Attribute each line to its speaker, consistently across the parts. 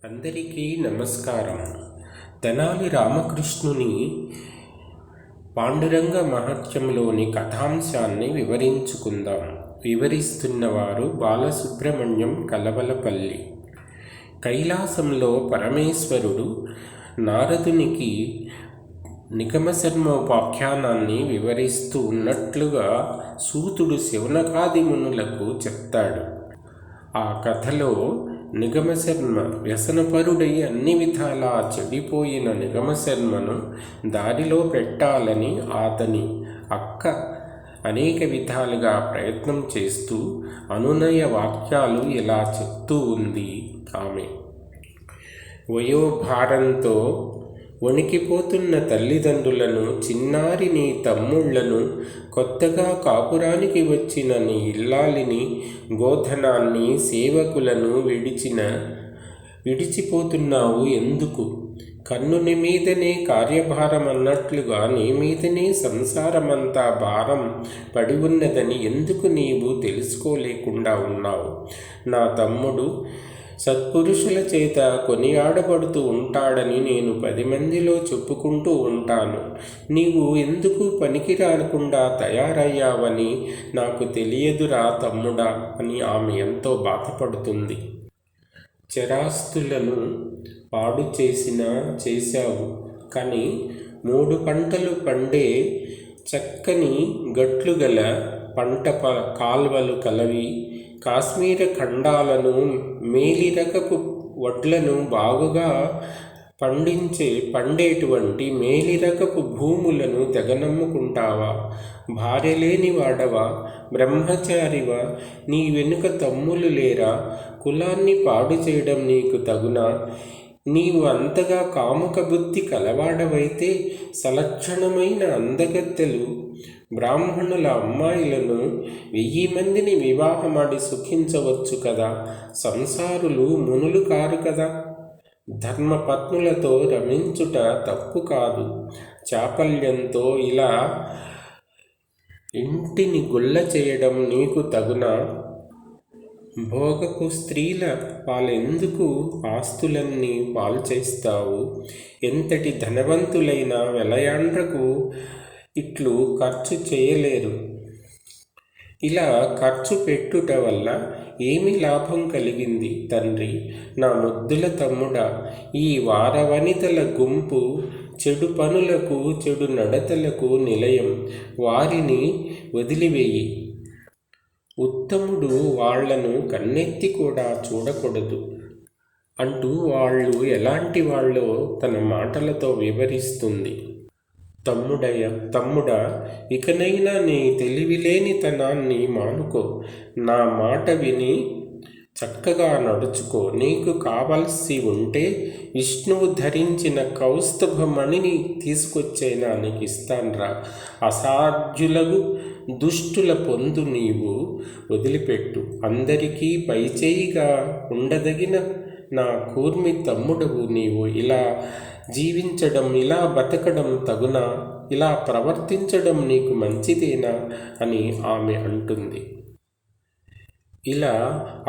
Speaker 1: అందరికీ నమస్కారం. తెనాలి రామకృష్ణుని పాండురంగ మహత్యంలోని కథాంశాన్ని వివరించుకుందాం. వివరిస్తున్నవారు బాలసుబ్రహ్మణ్యం కలవలపల్లి. కైలాసంలో పరమేశ్వరుడు నారదునికి నిగమశర్మోపాఖ్యానాన్ని వివరిస్తూ ఉన్నట్లుగా సూతుడు శౌనకాది మునులకు చెప్తాడు. ఆ కథలో నిగమశర్మ వ్యసనపరుడై అన్ని విధాలా చెడిపోయిన నిగమశర్మను దారిలో పెట్టాలని అతని అక్క అనేక విధాలుగా ప్రయత్నం చేస్తూ అనునయ వాక్యాలు ఇలా చెప్తూ ఉంది. ఆమె వయోభారంతో వణికిపోతున్న తల్లిదండ్రులను, చిన్నారి నీ తమ్ముళ్లను, కొత్తగా కాపురానికి వచ్చిన నీ ఇల్లాలిని, గోధనాన్ని, సేవకులను విడిచిపోతున్నావు ఎందుకు? కన్నుని మీదనే కార్యభారం అన్నట్లుగా నీ మీదనే సంసారమంతా భారం పడి ఉన్నదని ఎందుకు నీవు తెలుసుకోలేకుండా ఉన్నావు? నా తమ్ముడు సత్పురుషుల చేత కొనియాడబడుతూ ఉంటాడని నేను 10 మందిలో చెప్పుకుంటూ ఉంటాను. నీవు ఎందుకు పనికి రాకుండా తయారయ్యావని నాకు తెలియదురా తమ్ముడా అని ఆమె ఎంతో బాధపడుతుంది. చరాస్తులను పాడు చేశావు, కానీ 3 పంటలు పండే చక్కని గట్లు గల పంట కాల్వలు కలవి, కాశ్మీర ఖండాలను, మేలిరకపు వడ్లను బాగుగా పండేటువంటి మేలిరకపు భూములను తెగనమ్ముకుంటావా? భార్య లేని వాడవా? బ్రహ్మచారివా? నీ వెనుక తమ్ములు లేరా? కులాన్ని పాడు చేయడం నీకు తగునా? నీవు అంతగా కాముక బుద్ధి కలవాడవైతే సలక్షణమైన అందగత్తెలు బ్రాహ్మణుల అమ్మాయిలను 1000 మందిని వివాహమాడి సుఖించవచ్చు కదా. సంసారులు మునులు కారు కదా. ధర్మపత్నులతో రమించుట తప్పు కాదు. చాపల్యంతో ఇలా ఇంటిని గుల్ల చేయడం నీకు తగునా? భోగపు స్త్రీల పాలెందుకు ఆస్తులన్నీ పాల్చేస్తావు? ఎంతటి ధనవంతులైన వెలయాండ్రకు ఇట్లు ఖర్చు చేయలేరు. ఇలా ఖర్చు పెట్టుట వల్ల ఏమి లాభం కలిగింది తండ్రి? నా ముద్దుల తమ్ముడా, ఈ వారవనితల గుంపు చెడు పనులకు, చెడు నడతలకు నిలయం. వారిని వదిలివేయి. ఉత్తముడు వాళ్లను కన్నెత్తి కూడా చూడకూడదు అంటూ వాళ్ళు ఎలాంటి వాళ్ళో తన మాటలతో వివరిస్తుంది. తమ్ముడా, ఇకనైనా నీ తెలివిలేనితనాన్ని మానుకో. నా మాట విని చక్కగా నడుచుకో. నీకు కావలసి ఉంటే విష్ణువు ధరించిన కౌస్తుభమణిని తీసుకొచ్చైనా నీకు ఇస్తాన్రా. అసాధ్యులకు దుష్టుల పొందు నీవు వదిలిపెట్టు. అందరికీ పైచేయిగా ఉండదగిన నా కూర్మి తమ్ముడవు నీవు. ఇలా జీవించడం, ఇలా బతకడం తగునా? ఇలా ప్రవర్తించడం నీకు మంచిదేనా అని ఆమె అంటుంది. ఇలా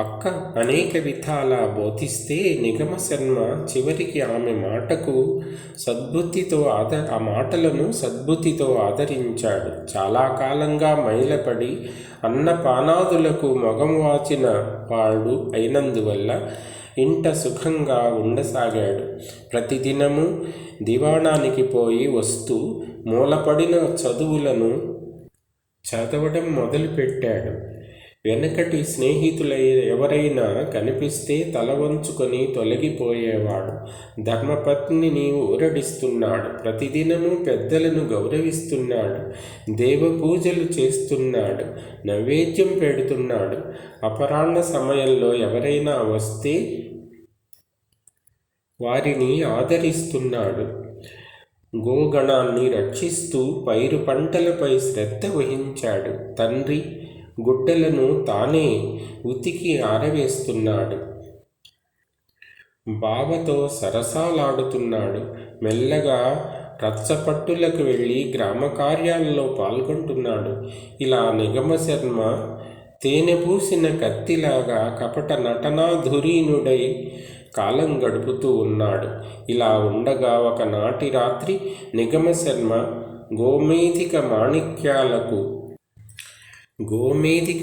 Speaker 1: అక్క అనేక విధాలా బోధిస్తే నిగమశర్మ చివరికి ఆమె మాటలను సద్బుద్ధితో ఆదరించాడు. చాలా కాలంగా మైలపడి అన్నపానాదులకు మొగం వాచిన వాడు అయినందువల్ల ఇంట సుఖంగా ఉండసాగాడు. ప్రతిదినము దివాణానికి పోయి వస్తూ మూలపడిన చదువులను చదవడం మొదలుపెట్టాడు. వెనకటి స్నేహితులై ఎవరైనా కనిపిస్తే తల వంచుకొని తొలగిపోయేవాడు. ధర్మపత్నిని ఊరడిస్తున్నాడు. ప్రతిదినము పెద్దలను గౌరవిస్తున్నాడు. దేవపూజలు చేస్తున్నాడు. నైవేద్యం పెడుతున్నాడు. అపరాహ్న సమయంలో ఎవరైనా వస్తే వారిని ఆదరిస్తున్నాడు. గోగణాన్ని రక్షిస్తూ పైరు పంటలపై శ్రద్ధ వహించాడు. తండ్రి గుడ్డలను తానే ఉతికి ఆరవేస్తున్నాడు. బావతో సరసాలాడుతున్నాడు. మెల్లగా రచ్చపట్టులకు వెళ్ళి గ్రామ కార్యాలలో పాల్గొంటున్నాడు. ఇలా నిగమశర్మ తేనె పూసిన కత్తిలాగా కపట నటనాధురీనుడై కాలం గడుపుతూ ఉన్నాడు. ఇలా ఉండగా ఒకనాటి రాత్రి నిగమశర్మ గోమేధిక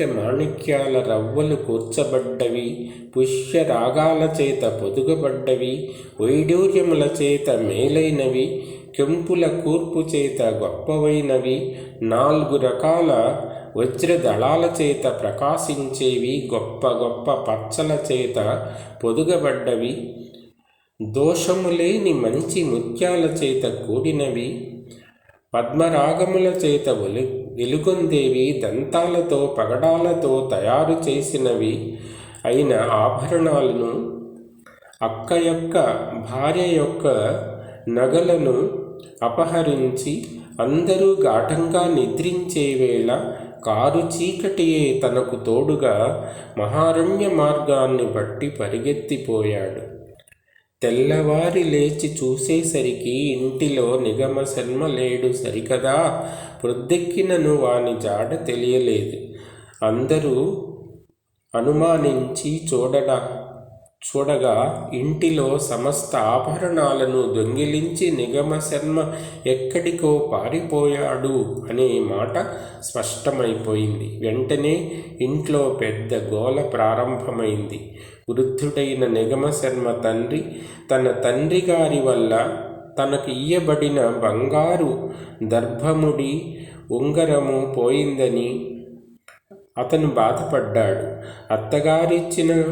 Speaker 1: మాణిక్యాల రవ్వలు కూర్చబడ్డవి, పుష్యరాగాల చేత పొదుగబడ్డవి, వైడూర్యముల చేత మేలైనవి, కెంపుల కూర్పు చేత గొప్పవైనవి, 4 రకాల వజ్రదళాల చేత ప్రకాశించేవి, గొప్ప గొప్ప పచ్చల చేత పొదుగబడ్డవి, దోషము లేని మంచి ముత్యాల చేత కూడినవి, పద్మరాగముల చేత వెలుగొందేవి, దంతాలతో పగడాలతో తయారు చేసినవి అయిన ఆభరణాలను, అక్క యొక్క భార్య యొక్క నగలను అపహరించి అందరూ గాఢంగా నిద్రించే వేళ కారు చీకటియే తనకు తోడుగా మహారణ్య మార్గాన్ని బట్టి పరిగెత్తిపోయాడు. తెల్లవారి లేచి చూసేసరికి ఇంటిలో నిగమశర్మ లేడు సరికదా. ప్రొద్దెక్కినను వాని జాడ తెలియలేదు. అందరూ అనుమానించి చూడగా ఇంటిలో సమస్త ఆభరణాలను దొంగిలించి నిగమశర్మ ఎక్కడికో పారిపోయాడు అనే మాట స్పష్టమైపోయింది. వెంటనే ఇంట్లో పెద్ద గోల ప్రారంభమైంది. వృద్ధుడైన నిగమశర్మ తండ్రి తన తండ్రి గారి వల్ల తనకు ఇయ్యబడిన బంగారు దర్భముడి ఉంగరము పోయిందని అతను బాధపడ్డాడు. అత్తగారిచ్చిన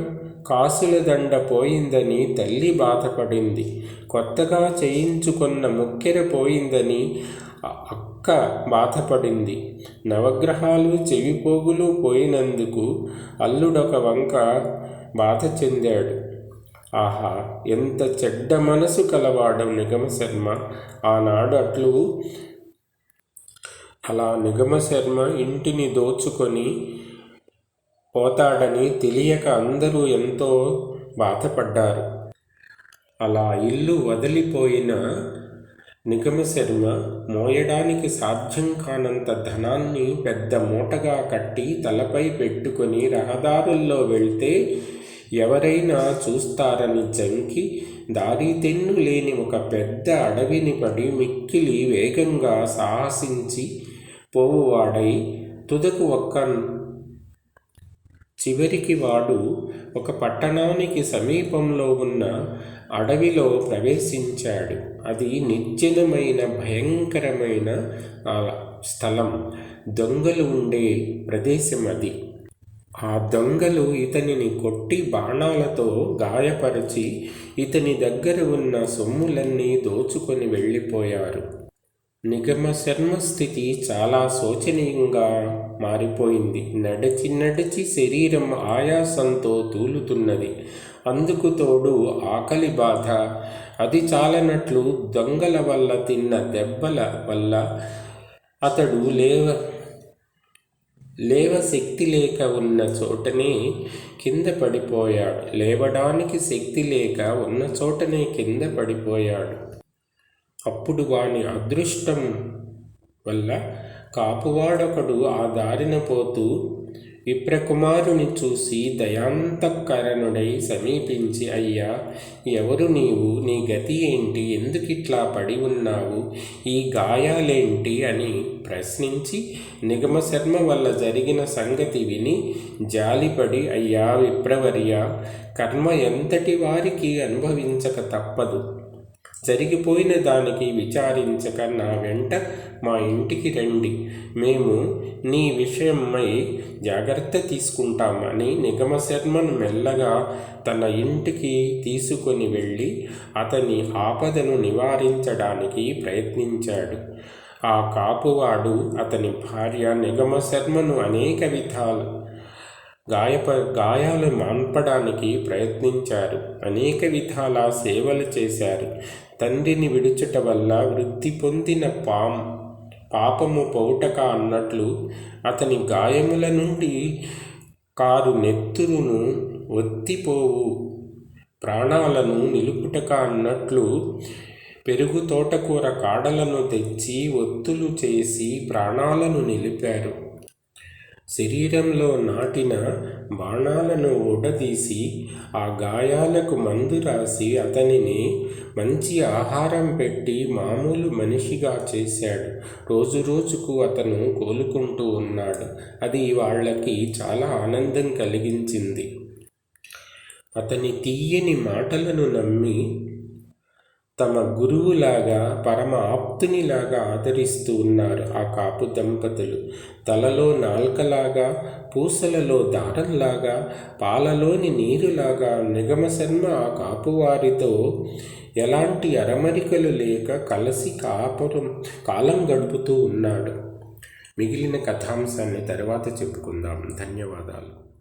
Speaker 1: కాసుల దండ పోయిందని తల్లి బాధపడింది. కొత్తగా చేయించుకున్న ముక్కెర పోయిందని అక్క బాధపడింది. నవగ్రహాలు చెవిపోగులు పోయినందుకు అల్లుడొక వంక బాధ చెందాడు. ఆహా, ఎంత చెడ్డ మనసు కలవాడు నిగమశర్మ. ఆనాడు అలా నిగమశర్మ ఇంటిని దోచుకొని పోతాడని తెలియక అందరూ ఎంతో బాధపడ్డారు. అలా ఇల్లు వదిలిపోయిన నిగమశర్మ మోయడానికి సాధ్యం కానంత ధనాన్ని పెద్ద మూటగా కట్టి తలపై పెట్టుకొని రహదారుల్లో వెళ్తే ఎవరైనా చూస్తారని జంకి దారి తెన్ను లేని ఒక పెద్ద అడవిని పడి మిక్కిలి వేగంగా సాహసించి పోవువాడై తుదకు చివరికి వాడు ఒక పట్టణానికి సమీపంలో ఉన్న అడవిలో ప్రవేశించాడు. అది నిర్జనమైన భయంకరమైన స్థలం, దొంగలు ఉండే ప్రదేశం అది. ఆ దొంగలు ఇతనిని కొట్టి బాణాలతో గాయపరిచి ఇతని దగ్గర ఉన్న సొమ్ములన్నీ దోచుకొని వెళ్ళిపోయారు. నిగమశర్మ స్థితి చాలా శోచనీయంగా మారిపోయింది. నడిచి శరీరం ఆయాసంతో తూలుతున్నది. అందుకు తోడు ఆకలి బాధ. అది చాలనట్లు దొంగల వల్ల తిన్న దెబ్బల వల్ల అతడు లేవ శక్తి లేక ఉన్న చోటనే కింద పడిపోయాడు. లేవడానికి శక్తి లేక ఉన్న చోటనే కింద పడిపోయాడు. అప్పుడు వాని అదృష్టం వల్ల కాపువాడొకడు ఆ దారిన పోతూ విప్రకుమారుని చూసి దయాంతఃకరణుడై సమీపించి, అయ్యా, ఎవరు నీవు? నీ గతి ఏంటి? ఎందుకిట్లా పడి ఉన్నావు? ఈ గాయాలేంటి? అని ప్రశ్నించి నిగమశర్మ వల్ల జరిగిన సంగతి విని జాలిపడి, అయ్యా విప్రవర్య, కర్మ ఎంతటి వారికి అనుభవించక తప్పదు. జరిగిపోయిన దానికి విచారించక నా వెంట మా ఇంటికి రండి. మేము నీ విషయమై జాగ్రత్త తీసుకుంటామని నిగమశర్మను మెల్లగా తన ఇంటికి తీసుకొని వెళ్ళి అతని ఆపదను నివారించడానికి ప్రయత్నించాడు. ఆ కాపువాడు అతని భార్య నిగమశర్మను అనేక విధాలు గాయాలు మాన్పడానికి ప్రయత్నించారు. అనేక విధాల సేవలు చేశారు. తండ్రిని విడుచుట వల్ల వృద్ధి పొందిన పాపము పౌటక అన్నట్లు అతని గాయముల నుండి కారు నెత్తురును ఒత్తిపోవు ప్రాణాలను నిలుపుటక అన్నట్లు పెరుగు తోటకూర కాడలను తెచ్చి ఒత్తులు చేసి ప్రాణాలను నిలిపారు. శరీరంలో నాటిన బాణాలను ఊడదీసి ఆ గాయాలకు మందు రాసి అతనిని మంచి ఆహారం పెట్టి మామూలు మనిషిగా చేశాడు. రోజు రోజుకు అతను కోలుకుంటూ ఉన్నాడు. అది వాళ్ళకి చాలా ఆనందం కలిగించింది. అతని తీయని మాటలను నమ్మి తమ గురువులాగా పరమ ఆప్తునిలాగా ఆదరిస్తూ ఉన్నారు ఆ కాపు దంపతులు. తలలో నాల్కలాగా, పూసలలో దారంలాగా, పాలలోని నీరులాగా నిగమశర్మ ఆ కాపువారితో ఎలాంటి అరమరికలు లేక కలిసి కాలం గడుపుతూ ఉన్నాడు. మిగిలిన కథాంశాన్ని తర్వాత చెప్పుకుందాం. ధన్యవాదాలు.